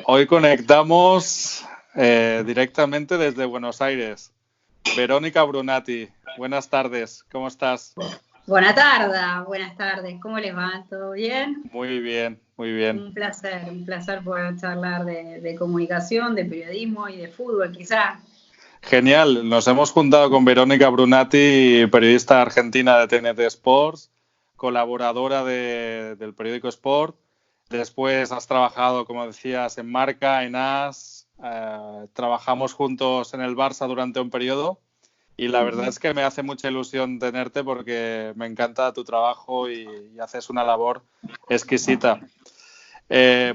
Hoy conectamos directamente desde Buenos Aires. Verónica Brunati, buenas tardes, ¿cómo estás? Buenas tardes, ¿cómo les va? ¿Todo bien? Muy bien, muy bien. Un placer poder charlar de comunicación, de periodismo y de fútbol, quizá. Genial, nos hemos juntado con Verónica Brunati, periodista argentina de TNT Sports, colaboradora del periódico Sport. Después has trabajado, como decías, en Marca, en AS. Trabajamos juntos en el Barça durante un periodo y la verdad es que me hace mucha ilusión tenerte porque me encanta tu trabajo y haces una labor exquisita.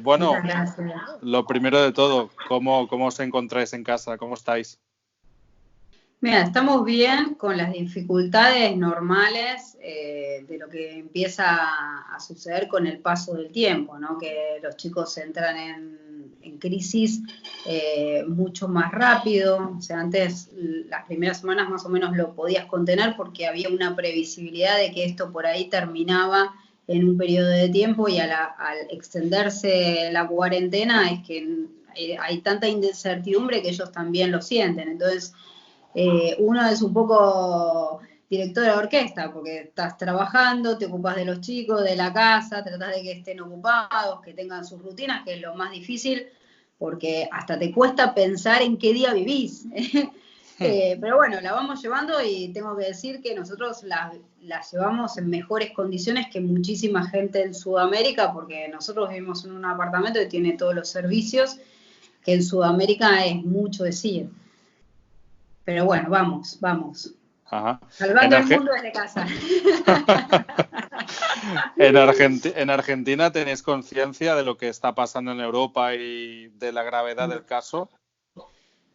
Bueno, Muchas gracias. lo primero de todo, ¿cómo os encontráis en casa? ¿Cómo estáis? Mira, estamos bien con las dificultades normales de lo que empieza a suceder con el paso del tiempo, ¿no? Que los chicos entran en crisis mucho más rápido. O sea, antes las primeras semanas más o menos lo podías contener porque había una previsibilidad de que esto por ahí terminaba en un periodo de tiempo y al extenderse la cuarentena es que hay tanta incertidumbre que ellos también lo sienten. Entonces, uno es un poco director de orquesta, porque estás trabajando, te ocupas de los chicos, de la casa, tratás de que estén ocupados, que tengan sus rutinas, que es lo más difícil, porque hasta te cuesta pensar en qué día vivís. Pero bueno, la vamos llevando y tengo que decir que nosotros la llevamos en mejores condiciones que muchísima gente en Sudamérica, porque nosotros vivimos en un apartamento que tiene todos los servicios, que en Sudamérica es mucho decir. Pero bueno, vamos. Ajá. Salvando el mundo desde casa. En Argentina tenéis conciencia de lo que está pasando en Europa y de la gravedad del caso.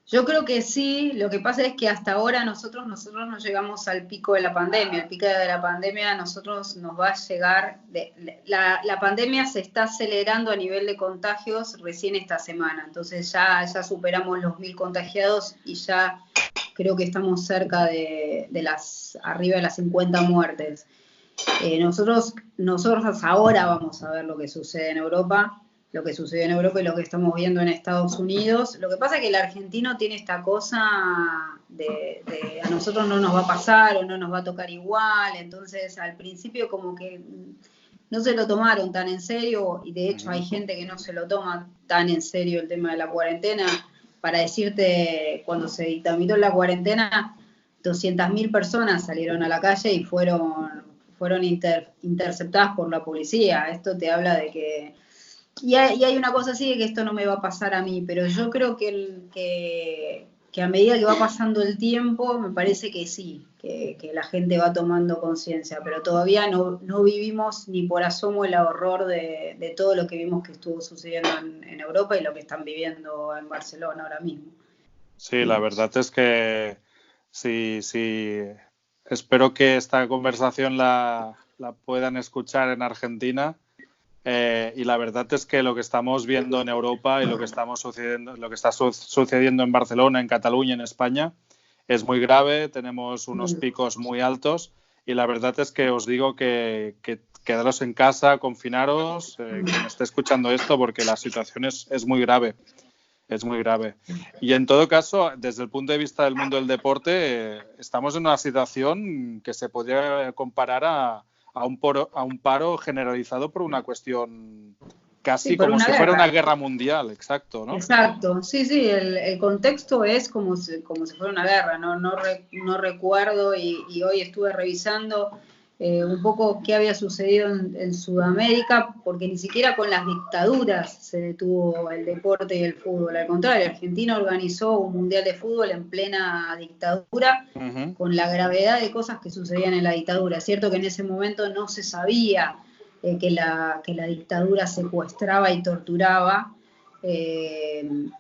Yo creo que sí, lo que pasa es que hasta ahora nosotros no llegamos al pico de la pandemia. El pico de la pandemia a nosotros nos va a llegar, la pandemia se está acelerando a nivel de contagios recién esta semana, entonces ya superamos los 1000 contagiados y ya creo que estamos cerca arriba de las 50 muertes. Nosotros ahora vamos a ver lo que sucede en Europa, lo que sucede en Europa y lo que estamos viendo en Estados Unidos. Lo que pasa es que el argentino tiene esta cosa de a nosotros no nos va a pasar o no nos va a tocar igual, entonces al principio como que no se lo tomaron tan en serio y de hecho hay gente que no se lo toma tan en serio el tema de la cuarentena. Para decirte, cuando se dictaminó la cuarentena, 200.000 personas salieron a la calle y fueron interceptadas por la policía. Esto te habla de que... Y hay una cosa así de que esto no me va a pasar a mí, pero yo creo que a medida que va pasando el tiempo, me parece que sí, que la gente va tomando conciencia, pero todavía no vivimos ni por asomo el horror de todo lo que vimos que estuvo sucediendo en Europa y lo que están viviendo en Barcelona ahora mismo. Sí, la verdad es que sí. Espero que esta conversación la puedan escuchar en Argentina. Y la verdad es que lo que estamos viendo en Europa y lo que está sucediendo en Barcelona, en Cataluña, en España, es muy grave. Tenemos unos picos muy altos y la verdad es que os digo que quedaros en casa, confinaros, quien esté escuchando esto, porque la situación es muy grave. Es muy grave. Y en todo caso, desde el punto de vista del mundo del deporte, estamos en una situación que se podría comparar a un paro generalizado por una cuestión casi como si fuera una guerra mundial, exacto, ¿no? Exacto, sí, el contexto es como si fuera una guerra, no recuerdo y hoy estuve revisando un poco qué había sucedido en Sudamérica, porque ni siquiera con las dictaduras se detuvo el deporte y el fútbol, al contrario, Argentina organizó un mundial de fútbol en plena dictadura, con la gravedad de cosas que sucedían en la dictadura. Es cierto que en ese momento no se sabía que la dictadura secuestraba y torturaba,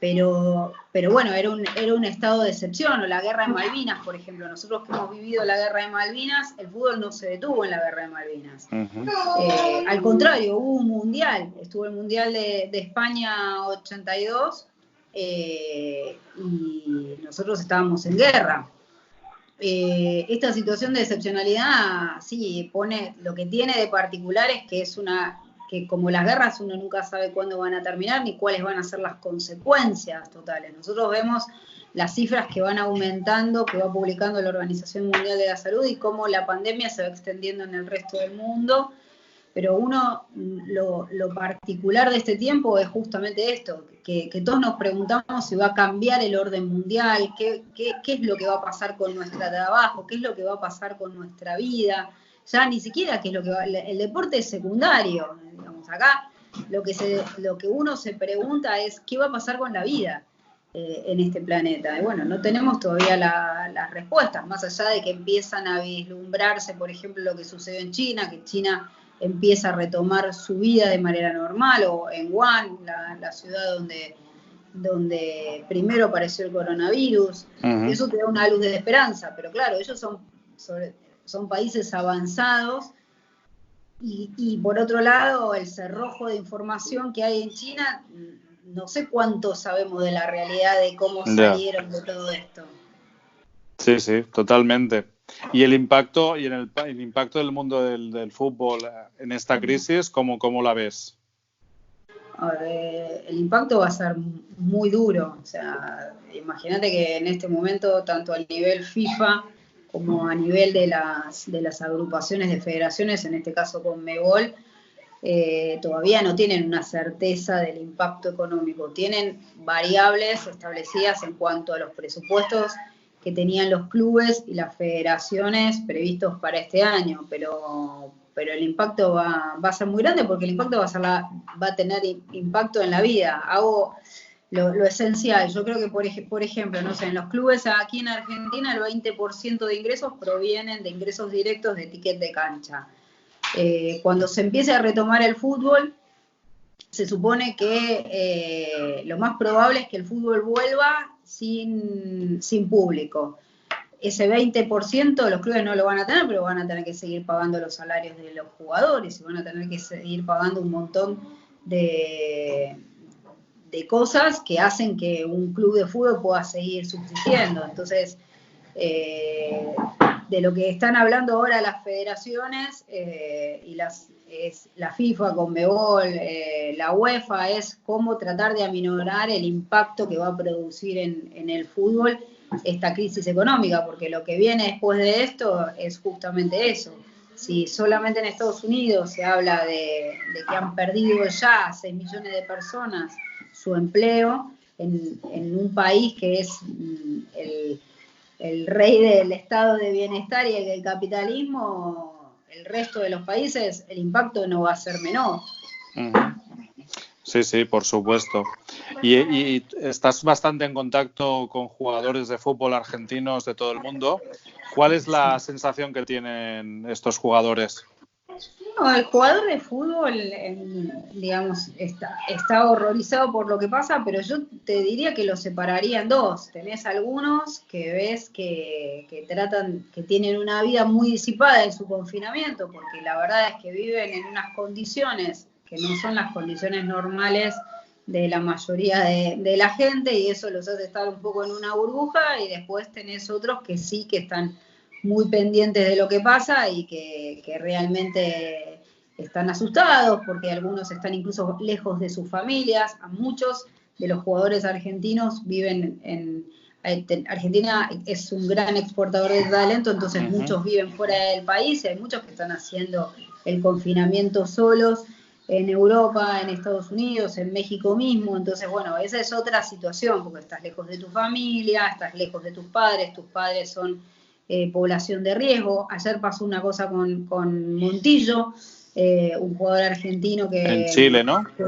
pero bueno, era un estado de excepción, o la guerra de Malvinas, por ejemplo. Nosotros que hemos vivido la guerra de Malvinas, el fútbol no se detuvo en la guerra de Malvinas. Al contrario, hubo un mundial, estuvo el mundial de España 82 y nosotros estábamos en guerra. Esta situación de excepcionalidad sí pone, lo que tiene de particular es que que como las guerras uno nunca sabe cuándo van a terminar ni cuáles van a ser las consecuencias totales. Nosotros vemos las cifras que van aumentando, que va publicando la Organización Mundial de la Salud y cómo la pandemia se va extendiendo en el resto del mundo. Pero lo particular de este tiempo es justamente esto, que todos nos preguntamos si va a cambiar el orden mundial, qué es lo que va a pasar con nuestro trabajo, qué es lo que va a pasar con nuestra vida. Ya ni siquiera qué es lo que va, el deporte es secundario, digamos, acá lo que uno se pregunta es qué va a pasar con la vida en este planeta. Y bueno, no tenemos todavía las respuestas, más allá de que empiezan a vislumbrarse, por ejemplo, lo que sucedió en China, que China empieza a retomar su vida de manera normal, o en Wuhan, la ciudad donde primero apareció el coronavirus. Y eso te da una luz de esperanza, pero claro, ellos son países avanzados y por otro lado el cerrojo de información que hay en China, no sé cuánto sabemos de la realidad de cómo salieron de todo esto. Sí, sí, totalmente. Y el impacto el impacto del mundo del fútbol en esta crisis, ¿cómo la ves? El impacto va a ser muy duro. O sea, imagínate que en este momento, tanto a nivel FIFA como a nivel de las agrupaciones de federaciones, en este caso Conmebol, todavía no tienen una certeza del impacto económico. Tienen variables establecidas en cuanto a los presupuestos que tenían los clubes y las federaciones previstos para este año, pero el impacto va a ser muy grande porque el impacto va a tener impacto en la vida. Hago lo esencial. Yo creo que, por ejemplo, no sé, en los clubes aquí en Argentina el 20% de ingresos provienen de ingresos directos de ticket de cancha. Cuando se empiece a retomar el fútbol, se supone que lo más probable es que el fútbol vuelva sin público. Ese 20% los clubes no lo van a tener, pero van a tener que seguir pagando los salarios de los jugadores y van a tener que seguir pagando un montón de cosas que hacen que un club de fútbol pueda seguir subsistiendo. Entonces, de lo que están hablando ahora las federaciones y la FIFA, Conmebol, la UEFA, es cómo tratar de aminorar el impacto que va a producir en el fútbol esta crisis económica, porque lo que viene después de esto es justamente eso. Si solamente en Estados Unidos se habla de que han perdido ya 6 millones de personas su empleo, en un país que es el rey del estado de bienestar y el del capitalismo, el resto de los países, el impacto no va a ser menor. Sí, sí, por supuesto. Y estás bastante en contacto con jugadores de fútbol argentinos de todo el mundo. ¿Cuál es la sensación que tienen estos jugadores? No, el jugador de fútbol, digamos, está horrorizado por lo que pasa, pero yo te diría que lo separaría en dos. Tenés algunos que ves que tienen una vida muy disipada en su confinamiento, porque la verdad es que viven en unas condiciones que no son las condiciones normales de la mayoría de la gente, y eso los hace estar un poco en una burbuja, y después tenés otros que sí que están muy pendientes de lo que pasa y que realmente están asustados porque algunos están incluso lejos de sus familias. A muchos de los jugadores argentinos viven Argentina es un gran exportador de talento, entonces muchos viven fuera del país y hay muchos que están haciendo el confinamiento solos en Europa, en Estados Unidos, en México mismo. Entonces, bueno, esa es otra situación porque estás lejos de tu familia, estás lejos de tus padres son población de riesgo. Ayer pasó una cosa con Montillo, un jugador argentino que en Chile, ¿no? Que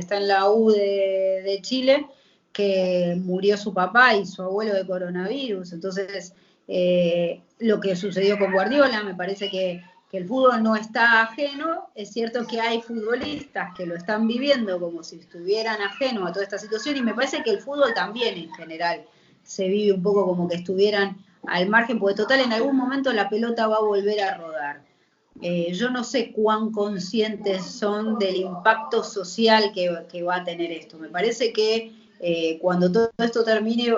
está en la U de Chile, que murió su papá y su abuelo de coronavirus. Entonces, lo que sucedió con Guardiola, me parece que el fútbol no está ajeno. Es cierto que hay futbolistas que lo están viviendo como si estuvieran ajenos a toda esta situación, y me parece que el fútbol también en general se vive un poco como que estuvieran al margen, porque total en algún momento la pelota va a volver a rodar. Yo no sé cuán conscientes son del impacto social que va a tener esto. Me parece que cuando todo esto termine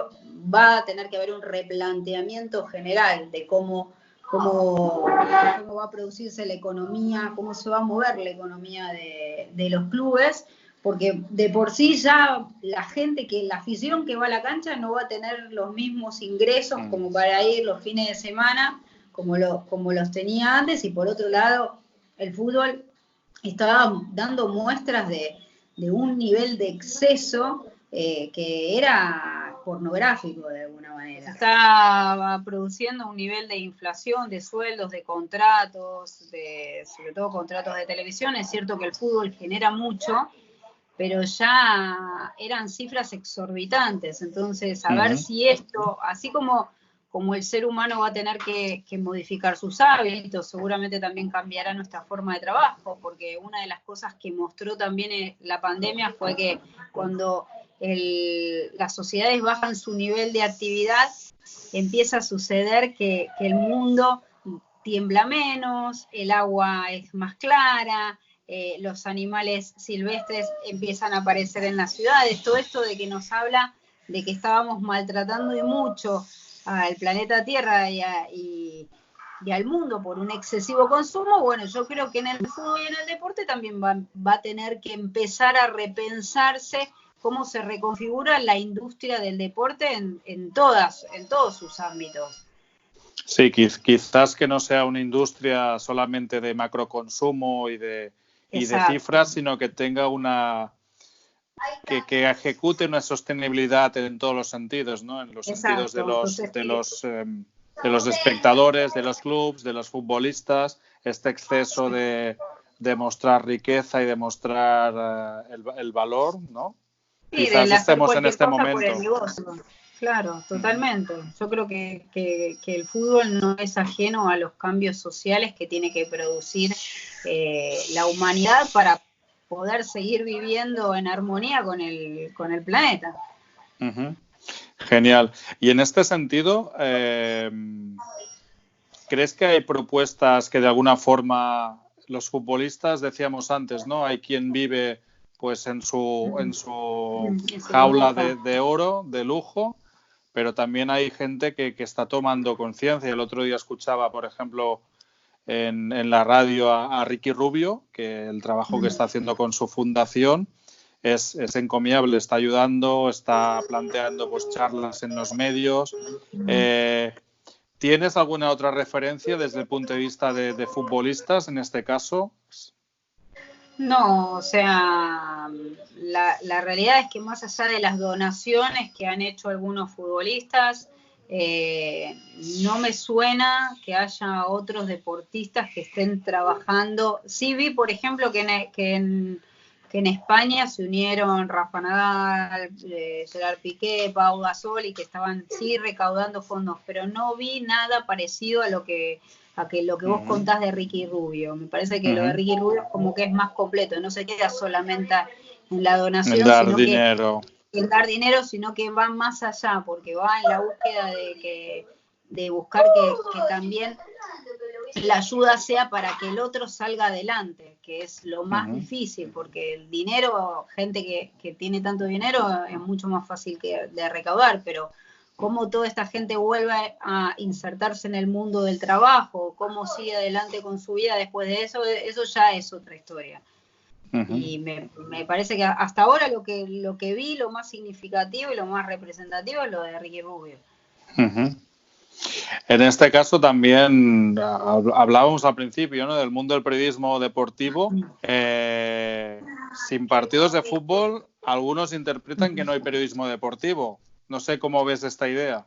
va a tener que haber un replanteamiento general de cómo cómo va a producirse la economía, cómo se va a mover la economía de los clubes, porque de por sí ya la afición que va a la cancha no va a tener los mismos ingresos como para ir los fines de semana como los tenía antes, y por otro lado el fútbol estaba dando muestras de un nivel de exceso que era pornográfico de alguna manera. Estaba produciendo un nivel de inflación, de sueldos, de contratos, sobre todo contratos de televisión. Es cierto que el fútbol genera mucho, pero ya eran cifras exorbitantes. Entonces, a ver si esto, así como el ser humano va a tener que modificar sus hábitos, seguramente también cambiará nuestra forma de trabajo, porque una de las cosas que mostró también la pandemia fue que cuando las sociedades bajan su nivel de actividad, empieza a suceder que el mundo tiembla menos, el agua es más clara, los animales silvestres empiezan a aparecer en las ciudades. Todo esto de que nos habla de que estábamos maltratando y mucho al planeta Tierra y al mundo por un excesivo consumo. Bueno, yo creo que en el fútbol y en el deporte también va a tener que empezar a repensarse cómo se reconfigura la industria del deporte en todos sus ámbitos. Sí, quizás que no sea una industria solamente de macroconsumo y de cifras, sino que tenga que ejecute una sostenibilidad en todos los sentidos, ¿no? En los sentidos de los espectadores, de los clubes, de los futbolistas, este exceso de mostrar riqueza y de mostrar el valor, ¿no? Sí, quizás estemos en este momento. Claro, totalmente. Yo creo que el fútbol no es ajeno a los cambios sociales que tiene que producir la humanidad para poder seguir viviendo en armonía con el planeta. Genial. Y en este sentido, ¿crees que hay propuestas que de alguna forma los futbolistas, decíamos antes, ¿no? Hay quien vive pues en su jaula de oro, de lujo, pero también hay gente que está tomando conciencia. El otro día escuchaba, por ejemplo, en la radio a Ricky Rubio, que el trabajo que está haciendo con su fundación es encomiable, está ayudando, está planteando pues charlas en los medios. ¿Tienes alguna otra referencia desde el punto de vista de futbolistas en este caso? No, o sea, la realidad es que más allá de las donaciones que han hecho algunos futbolistas, no me suena que haya otros deportistas que estén trabajando. Sí vi, por ejemplo, que en España se unieron Rafa Nadal, Gerard Piqué, Pau Gasol, y que estaban sí recaudando fondos, pero no vi nada parecido a lo que vos contás de Ricky Rubio. Me parece que lo de Ricky Rubio es como que es más completo, no se queda solamente en la donación, en dar dinero. En dar dinero, sino que va más allá, porque va en la búsqueda de buscar que también la ayuda sea para que el otro salga adelante, que es lo más difícil, porque el dinero, gente que tiene tanto dinero, es mucho más fácil de recaudar, pero cómo toda esta gente vuelve a insertarse en el mundo del trabajo, cómo sigue adelante con su vida después de eso ya es otra historia. Y me parece que hasta ahora lo que vi, lo más significativo y lo más representativo es lo de Ricky Rubio. En este caso también hablábamos al principio, ¿no?, del mundo del periodismo deportivo. Sin partidos de fútbol, algunos interpretan que no hay periodismo deportivo. No sé cómo ves esta idea.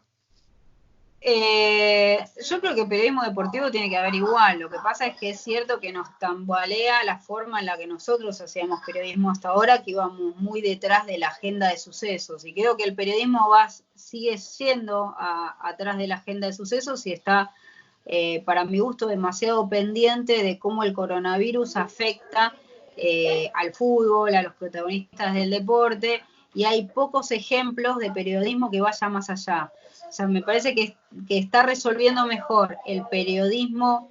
Yo creo que el periodismo deportivo tiene que haber igual. Lo que pasa es que es cierto que nos tambalea la forma en la que nosotros hacíamos periodismo hasta ahora, que íbamos muy detrás de la agenda de sucesos. Y creo que el periodismo sigue siendo atrás de la agenda de sucesos y está, para mi gusto, demasiado pendiente de cómo el coronavirus afecta al fútbol, a los protagonistas del deporte, y hay pocos ejemplos de periodismo que vaya más allá. O sea, me parece que está resolviendo mejor el periodismo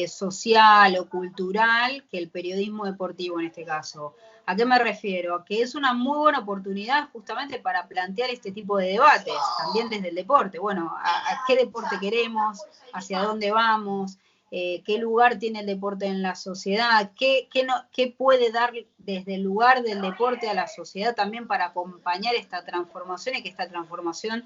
social o cultural que el periodismo deportivo en este caso. ¿A qué me refiero? A que es una muy buena oportunidad justamente para plantear este tipo de debates, también desde el deporte. Bueno, ¿a qué deporte queremos? ¿Hacia dónde vamos? ¿Qué lugar tiene el deporte en la sociedad? ¿Qué puede dar desde el lugar del deporte a la sociedad también para acompañar esta transformación y que esta transformación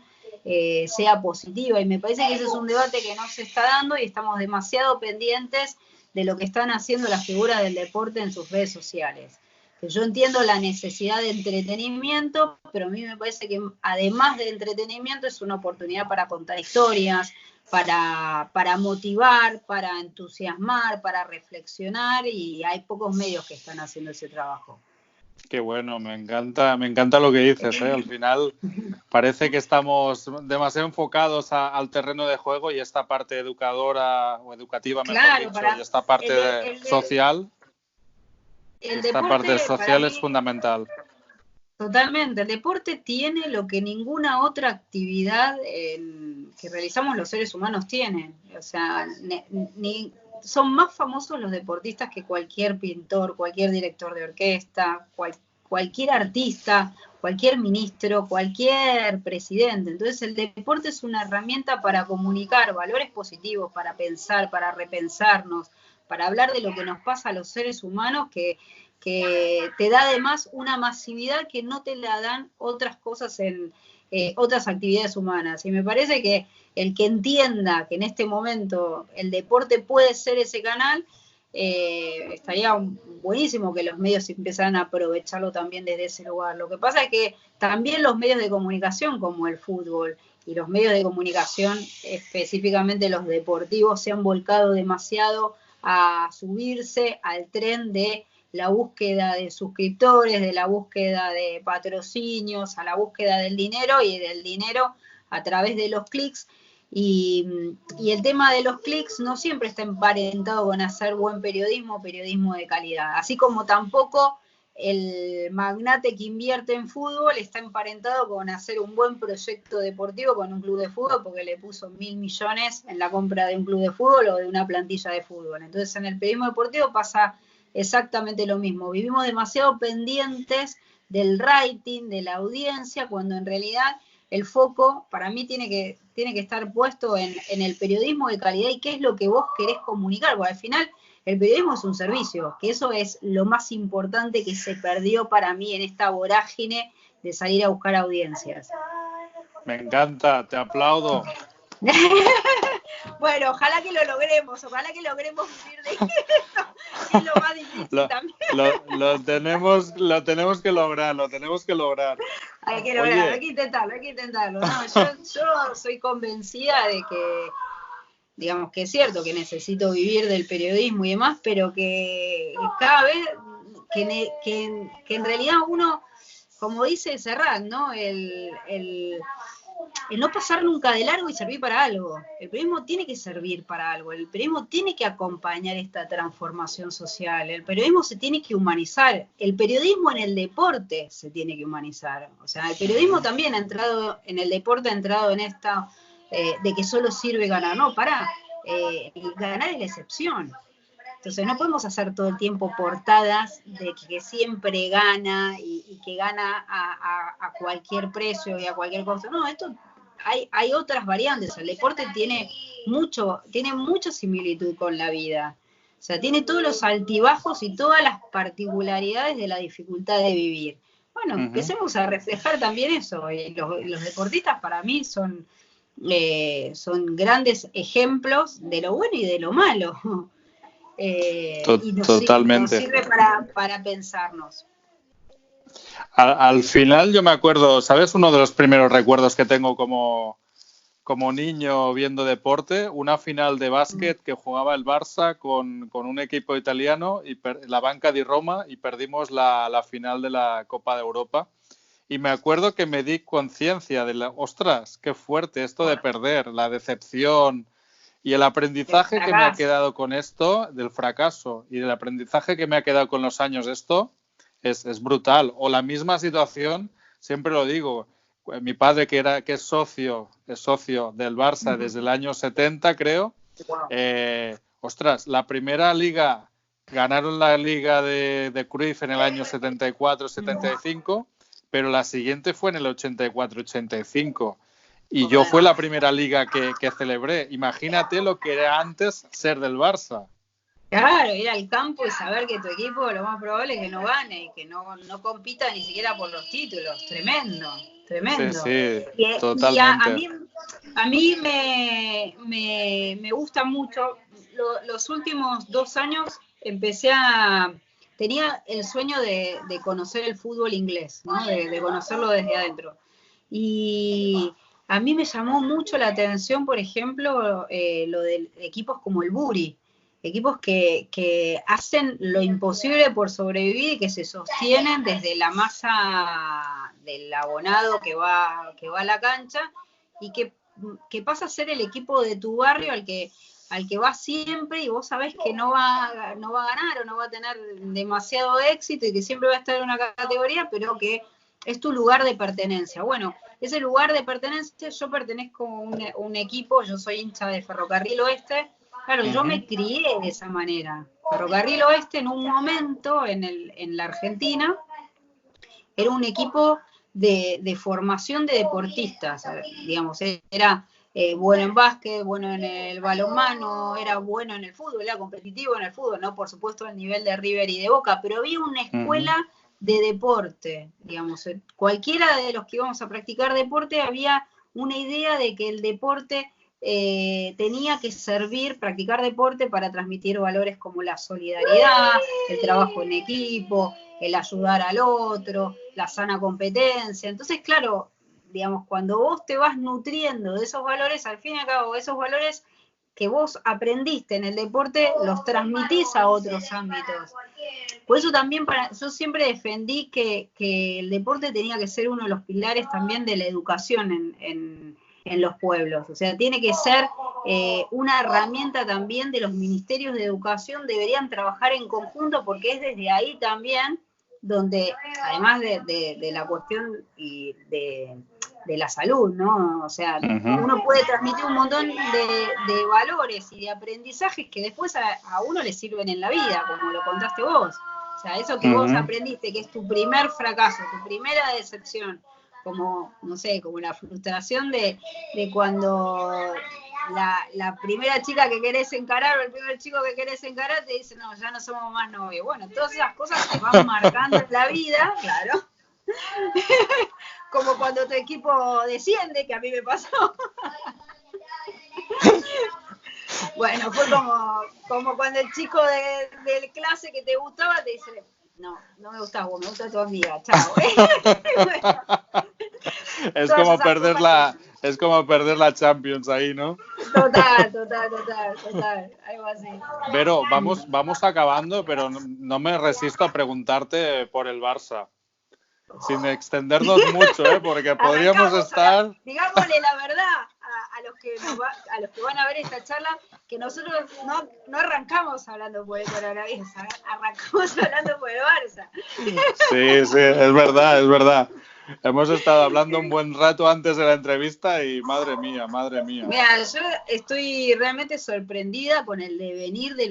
sea positiva? Y me parece que ese es un debate que no se está dando y estamos demasiado pendientes de lo que están haciendo las figuras del deporte en sus redes sociales. Que yo entiendo la necesidad de entretenimiento, pero a mí me parece que además de entretenimiento es una oportunidad para contar historias, para motivar, para entusiasmar, para reflexionar, y hay pocos medios que están haciendo ese trabajo. Qué bueno, me encanta lo que dices, ¿eh? Al final parece que estamos demasiado enfocados al terreno de juego y esta parte educadora o educativa, mejor dicho, y esta parte social. Esta parte social es fundamental. Totalmente, el deporte tiene lo que ninguna otra actividad que realizamos los seres humanos tiene. O sea, son más famosos los deportistas que cualquier pintor, cualquier director de orquesta, cualquier artista, cualquier ministro, cualquier presidente. Entonces el deporte es una herramienta para comunicar valores positivos, para pensar, para repensarnos, para hablar de lo que nos pasa a los seres humanos, que te da además una masividad que no te la dan otras cosas en otras actividades humanas. Y me parece que el que entienda que en este momento el deporte puede ser ese canal, estaría buenísimo que los medios empezaran a aprovecharlo también desde ese lugar. Lo que pasa es que también los medios de comunicación, como el fútbol, y los medios de comunicación, específicamente los deportivos, se han volcado demasiado a subirse al tren de la búsqueda de suscriptores, de la búsqueda de patrocinios, a la búsqueda del dinero y del dinero a través de los clics. Y el tema de los clics no siempre está emparentado con hacer buen periodismo, periodismo de calidad. Así como tampoco el magnate que invierte en fútbol está emparentado con hacer un buen proyecto deportivo con un club de fútbol porque le puso 1.000 millones en la compra de un club de fútbol o de una plantilla de fútbol. Entonces en el periodismo deportivo pasa exactamente lo mismo. Vivimos demasiado pendientes del rating, de la audiencia, cuando en realidad el foco para mí tiene que estar puesto en el periodismo de calidad y qué es lo que vos querés comunicar, porque al final el periodismo es un servicio, que eso es lo más importante que se perdió para mí en esta vorágine de salir a buscar audiencias. Me encanta, te aplaudo. Bueno, ojalá que lo logremos vivir de esto, que es lo más difícil también. Lo tenemos que lograr. Hay que lograrlo, hay que intentarlo. No, yo soy convencida de que, digamos que es cierto que necesito vivir del periodismo y demás, pero que cada vez, que en realidad uno, como dice Serrat, ¿no? El no pasar nunca de largo y servir para algo. El periodismo tiene que servir para algo, el periodismo tiene que acompañar esta transformación social, el periodismo se tiene que humanizar, el periodismo en el deporte se tiene que humanizar. O sea, el periodismo también ha entrado en el deporte, ha entrado en esta de que solo sirve ganar. No, ganar es la excepción. Entonces no podemos hacer todo el tiempo portadas de que siempre gana y que gana a cualquier precio y a cualquier cosa. No, esto hay otras variantes. El deporte tiene mucha similitud con la vida. O sea, tiene todos los altibajos y todas las particularidades de la dificultad de vivir. Bueno, empecemos a reflejar también eso. Y los deportistas para mí son grandes ejemplos de lo bueno y de lo malo. Totalmente. Nos sirve para pensarnos. Al final yo me acuerdo, ¿sabes? Uno de los primeros recuerdos que tengo como niño viendo deporte, una final de básquet que jugaba el Barça con un equipo italiano y la Banca di Roma, y perdimos la final de la Copa de Europa. Y me acuerdo que me di conciencia de ostras, qué fuerte esto de perder, la decepción. Y el aprendizaje que me ha quedado con esto, del fracaso, y el aprendizaje que me ha quedado con los años de esto, es brutal. O la misma situación, siempre lo digo, mi padre que es socio del Barça desde el año 70, creo, ostras, la primera liga, ganaron la liga de Cruyff en el año 74-75, pero la siguiente fue en el 84-85. Y yo fue la primera liga que celebré. Imagínate lo que era antes ser del Barça. Claro, ir al campo y saber que tu equipo lo más probable es que no gane y que no compita ni siquiera por los títulos. Tremendo, tremendo. Sí, y totalmente. A mí me gusta mucho. Los últimos 2 años tenía el sueño de conocer el fútbol inglés, ¿no? de conocerlo desde adentro. Y a mí me llamó mucho la atención, por ejemplo, lo de equipos como el Bury. Equipos que hacen lo imposible por sobrevivir y que se sostienen desde la masa del abonado que va a la cancha y que pasa a ser el equipo de tu barrio al que vas siempre y vos sabés que no va a ganar o no va a tener demasiado éxito y que siempre va a estar en una categoría, pero que es tu lugar de pertenencia. Bueno, ese lugar de pertenencia, yo pertenezco a un equipo, yo soy hincha de Ferrocarril Oeste. Claro, yo me crié de esa manera. Ferrocarril Oeste en un momento en la Argentina era un equipo de formación de deportistas, digamos, era bueno en básquet, bueno en el balonmano, era bueno en el fútbol, era competitivo en el fútbol, no por supuesto al nivel de River y de Boca, pero había una escuela de deporte, digamos, cualquiera de los que íbamos a practicar deporte había una idea de que el deporte tenía que practicar deporte para transmitir valores como la solidaridad, el trabajo en equipo, el ayudar al otro, la sana competencia. Entonces, claro, digamos, cuando vos te vas nutriendo de esos valores, al fin y al cabo, esos valores que vos aprendiste en el deporte, los transmitís a otros ámbitos. Por eso también yo siempre defendí que el deporte tenía que ser uno de los pilares también de la educación en los pueblos. O sea, tiene que ser una herramienta también de los ministerios de educación, deberían trabajar en conjunto porque es desde ahí también donde, además de la cuestión y de la salud, ¿no? O sea, uno puede transmitir un montón de valores y de aprendizajes que después a uno le sirven en la vida, como lo contaste vos. O sea, eso que vos aprendiste, que es tu primer fracaso, tu primera decepción, como, no sé, como la frustración de cuando la primera chica que querés encarar o el primer chico que querés encarar te dice, no, ya no somos más novios. Bueno, todas esas cosas te van marcando en la vida, claro. Como cuando tu equipo desciende, que a mí me pasó. Bueno, fue como cuando el chico de clase que te gustaba te dice, no me gustás vos, me gusta tu amiga, chao. Bueno, es como perder la Champions ahí, ¿no? Total, algo así. Vero, vamos acabando, pero no me resisto a preguntarte por el Barça. Sin extendernos mucho, porque podríamos estar... Digámosle la verdad a los que van a ver esta charla, que nosotros no arrancamos hablando por el coronavirus, arrancamos hablando por el Barça. Sí, es verdad. Hemos estado hablando un buen rato antes de la entrevista y madre mía. Mira, yo estoy realmente sorprendida con el devenir de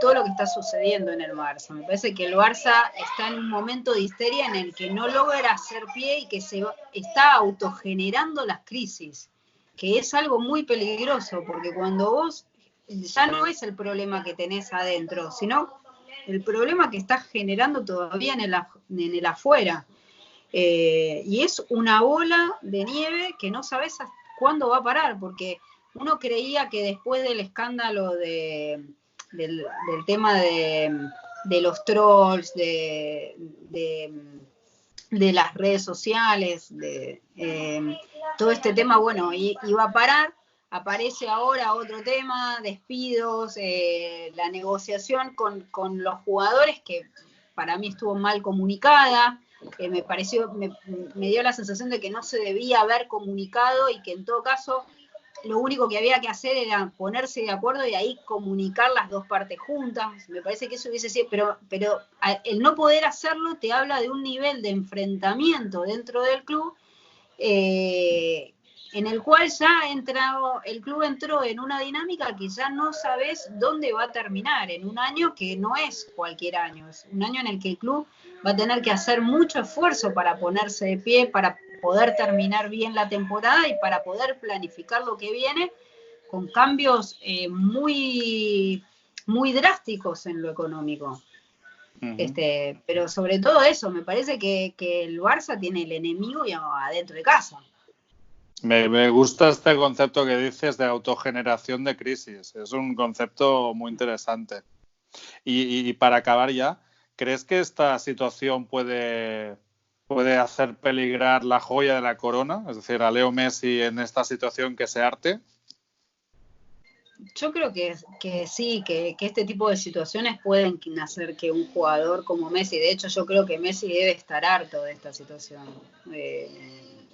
todo lo que está sucediendo en el Barça. Me parece que el Barça está en un momento de histeria en el que no logra hacer pie y que está autogenerando las crisis, que es algo muy peligroso, porque cuando vos ya no es el problema que tenés adentro, sino el problema que estás generando todavía en el afuera. Y es una bola de nieve que no sabes cuándo va a parar, porque uno creía que después del escándalo del tema de los trolls, de las redes sociales, todo este tema, bueno, iba a parar. Aparece ahora otro tema, despidos, la negociación con los jugadores, que para mí estuvo mal comunicada. Me dio la sensación de que no se debía haber comunicado y que en todo caso lo único que había que hacer era ponerse de acuerdo y ahí comunicar las dos partes juntas. Me parece que eso hubiese sido, pero el no poder hacerlo te habla de un nivel de enfrentamiento dentro del club en el cual el club entró en una dinámica que ya no sabes dónde va a terminar, en un año que no es cualquier año, es un año en el que el club va a tener que hacer mucho esfuerzo para ponerse de pie, para poder terminar bien la temporada y para poder planificar lo que viene con cambios muy, muy drásticos en lo económico. Pero sobre todo eso, me parece que el Barça tiene el enemigo adentro de casa. Me gusta este concepto que dices de autogeneración de crisis. Es un concepto muy interesante. Y para acabar ya, ¿crees que esta situación puede hacer peligrar la joya de la corona? Es decir, a Leo Messi en esta situación que se harte. Yo creo que sí, que este tipo de situaciones pueden hacer que un jugador como Messi, de hecho yo creo que Messi debe estar harto de esta situación.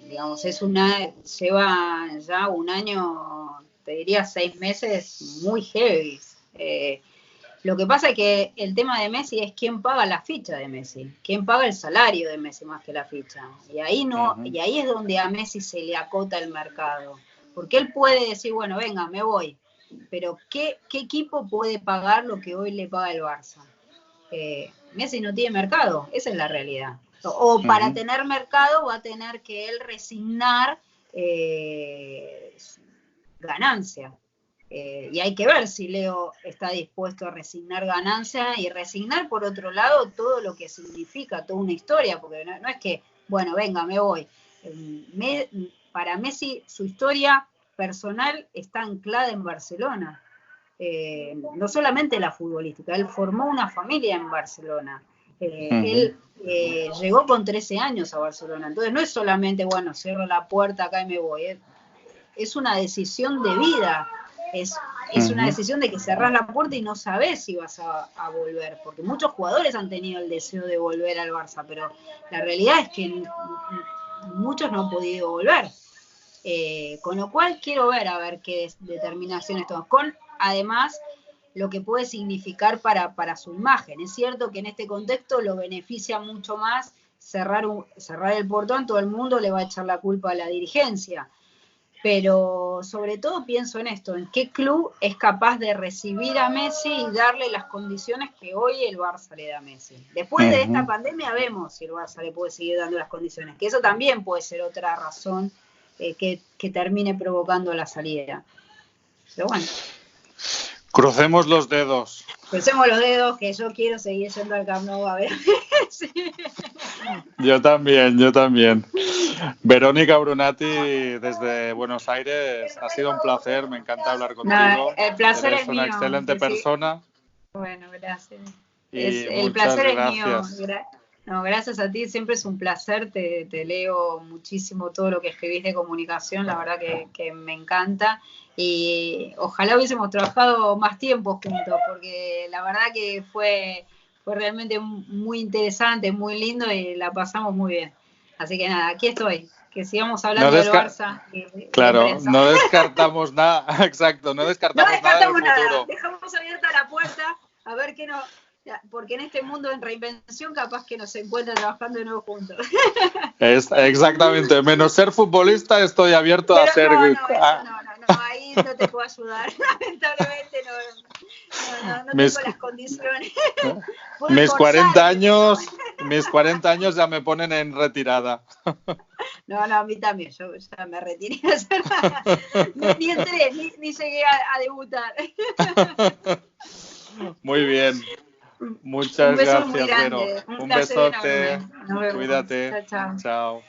Digamos, lleva ya un año, te diría 6 meses muy heavy. Lo que pasa es que el tema de Messi es quién paga la ficha de Messi, quién paga el salario de Messi más que la ficha. Y ahí y ahí es donde a Messi se le acota el mercado. Porque él puede decir, bueno, venga, me voy. Pero ¿qué equipo puede pagar lo que hoy le paga el Barça? Messi no tiene mercado, esa es la realidad. O para tener mercado va a tener que él resignar ganancia. Y hay que ver si Leo está dispuesto a resignar ganancia y resignar, por otro lado, todo lo que significa, toda una historia, porque no es que, bueno, venga, me voy. Para Messi, su historia personal está anclada en Barcelona. No solamente la futbolística, él formó una familia en Barcelona. Él llegó con 13 años a Barcelona, entonces no es solamente, bueno, cierro la puerta acá y me voy. Es una decisión de vida. Es una decisión de que cerrás la puerta y no sabés si vas a volver, porque muchos jugadores han tenido el deseo de volver al Barça, pero la realidad es que muchos no han podido volver. Con lo cual quiero ver a ver qué determinaciones toman, con además lo que puede significar para su imagen. Es cierto que en este contexto lo beneficia mucho más cerrar el portón, todo el mundo le va a echar la culpa a la dirigencia. Pero sobre todo pienso en esto, en qué club es capaz de recibir a Messi y darle las condiciones que hoy el Barça le da a Messi. Después de esta pandemia vemos si el Barça le puede seguir dando las condiciones, que eso también puede ser otra razón que termine provocando la salida. Pero bueno. Crucemos los dedos. Crucemos los dedos, que yo quiero seguir yendo al Camp Nou a ver. Sí. Yo también. Verónica Brunati, desde Buenos Aires, ha sido un placer, me encanta hablar contigo. No, el placer Eres es una mío, excelente persona. Bueno, gracias. Y el placer gracias. Es mío. No, gracias a ti, siempre es un placer, te leo muchísimo todo lo que escribís de comunicación, la verdad que me encanta. Y ojalá hubiésemos trabajado más tiempo juntos, porque la verdad que fue realmente muy interesante, muy lindo y la pasamos muy bien. Así que nada, aquí estoy, que sigamos hablando del Barça. Claro, no descartamos nada, exacto, no descartamos nada del futuro. Dejamos abierta la puerta a ver qué nos... Porque en este mundo en reinvención capaz que nos encuentran trabajando de nuevo juntos. Exactamente, menos ser futbolista estoy abierto a ser... No, ahí no te puedo ayudar, lamentablemente no tengo las condiciones. Mis 40 años ya me ponen en retirada. No, a mí también, yo ya me retiré a hacer nada. Ni entré, ni llegué a debutar. Muy bien. Muchas gracias, Vero. Un besote. Cuídate. Chao. Chao.